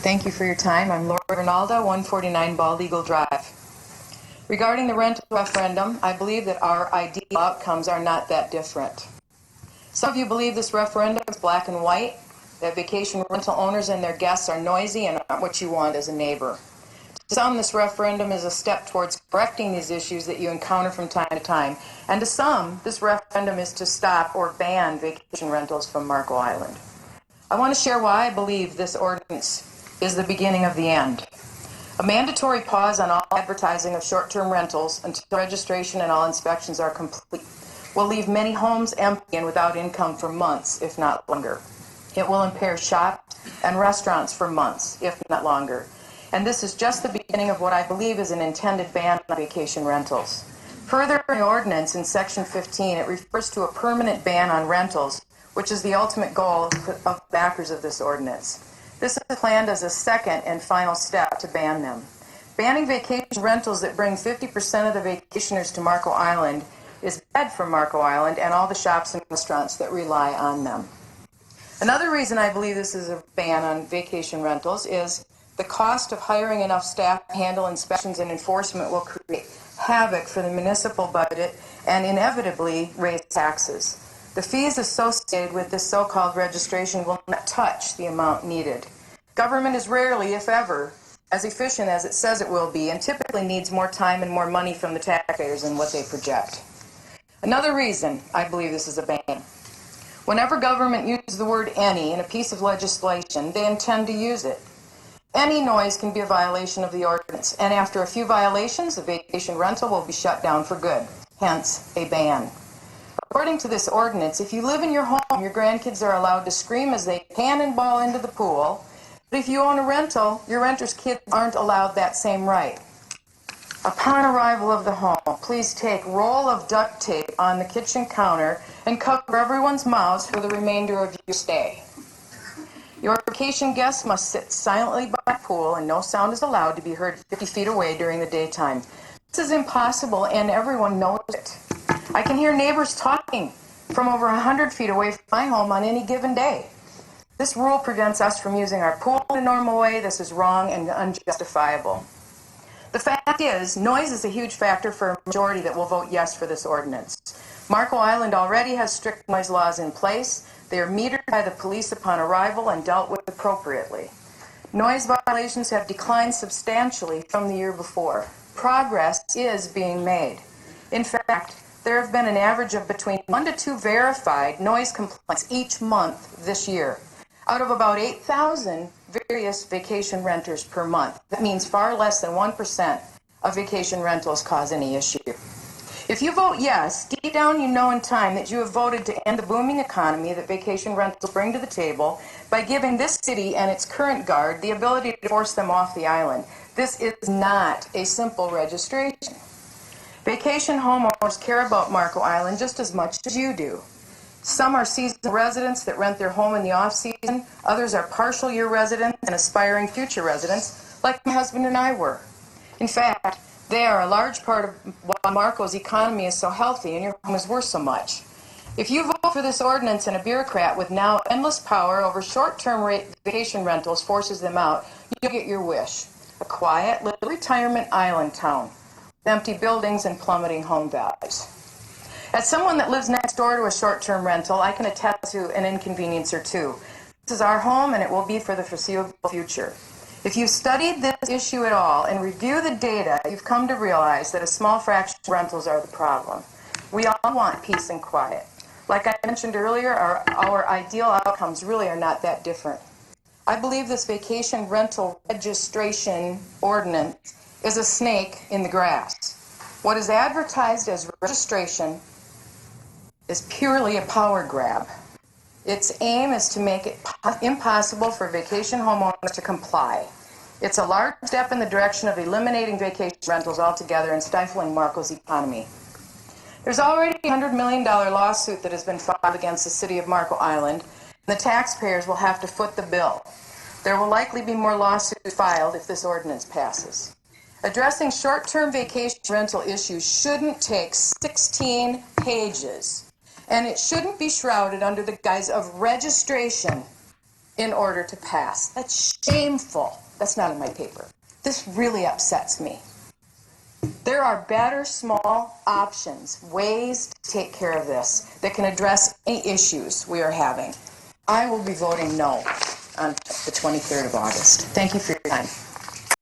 Thank you for your time. I'm Laura Rinalda, 149 Bald Eagle Drive. Regarding the rental referendum, I believe that our ideal outcomes are not that different. Some of you believe this referendum is black and white, that vacation rental owners and their guests are noisy and aren't what you want as a neighbor. To some, this referendum is a step towards correcting these issues that you encounter from time to time. And to some, this referendum is to stop or ban vacation rentals from Marco Island. I want to share why I believe this ordinance is the beginning of the end. A mandatory pause on all advertising of short-term rentals until registration and all inspections are complete will leave many homes empty and without income for months, if not longer. It will impair shops and restaurants for months, if not longer. And this is just the beginning of what I believe is an intended ban on vacation rentals. Further in the ordinance, in Section 15, it refers to a permanent ban on rentals, which is the ultimate goal of the backers of this ordinance. This is planned as a second and final step to ban them. Banning vacation rentals that bring 50% of the vacationers to Marco Island is bad for Marco Island and all the shops and restaurants that rely on them. Another reason I believe this is a ban on vacation rentals is the cost of hiring enough staff to handle inspections and enforcement will create havoc for the municipal budget and inevitably raise taxes. The fees associated with this so-called registration will not touch the amount needed. Government is rarely, if ever, as efficient as it says it will be, and typically needs more time and more money from the taxpayers than what they project. Another reason I believe this is a ban. Whenever government uses the word any in a piece of legislation, they intend to use it. Any noise can be a violation of the ordinance, and after a few violations, a vacation rental will be shut down for good, hence a ban. According to this ordinance, if you live in your home, your grandkids are allowed to scream as they cannonball into the pool. But if you own a rental, your renter's kids aren't allowed that same right. Upon arrival of the home, please take roll of duct tape on the kitchen counter and cover everyone's mouths for the remainder of your stay. Your vacation guests must sit silently by the pool and no sound is allowed to be heard 50 feet away during the daytime. This is impossible and everyone knows it. I can hear neighbors talking from over 100 feet away from my home on any given day. This rule prevents us from using our pool in a normal way. This is wrong and unjustifiable. The fact is, noise is a huge factor for a majority that will vote yes for this ordinance. Marco Island already has strict noise laws in place. They are metered by the police upon arrival and dealt with appropriately. Noise violations have declined substantially from the year before. Progress is being made. In fact, there have been an average of between 1 to 2 verified noise complaints each month this year, out of about 8,000 various vacation renters per month. That means far less than 1% of vacation rentals cause any issue. If you vote yes, deep down you know in time that you have voted to end the booming economy that vacation rentals bring to the table by giving this city and its current guard the ability to force them off the island. This is not a simple registration. Vacation homeowners care about Marco Island just as much as you do. Some are seasonal residents that rent their home in the off-season. Others are partial year residents and aspiring future residents, like my husband and I were. In fact, they are a large part of why Marco's economy is so healthy and your home is worth so much. If you vote for this ordinance and a bureaucrat with now endless power over short-term vacation rentals forces them out, you'll get your wish. A quiet little retirement island town. Empty buildings and plummeting home values. As someone that lives next door to a short-term rental, I can attest to an inconvenience or two. This is our home and it will be for the foreseeable future. If you've studied this issue at all and review the data, you've come to realize that a small fraction of rentals are the problem. We all want peace and quiet. Like I mentioned earlier, our ideal outcomes really are not that different. I believe this vacation rental registration ordinance is a snake in the grass. What is advertised as registration is purely a power grab. Its aim is to make it impossible for vacation homeowners to comply. It's a large step in the direction of eliminating vacation rentals altogether and stifling Marco's economy. There's already a $100 million lawsuit that has been filed against the city of Marco Island, and the taxpayers will have to foot the bill. There will likely be more lawsuits filed if this ordinance passes. Addressing short-term vacation rental issues shouldn't take 16 pages, and it shouldn't be shrouded under the guise of registration. in order to pass. That's shameful. That's not in my paper. This really upsets me. There are better small options, ways to take care of this that can address any issues we are having. I will be voting no on the 23rd of August. Thank you for your time.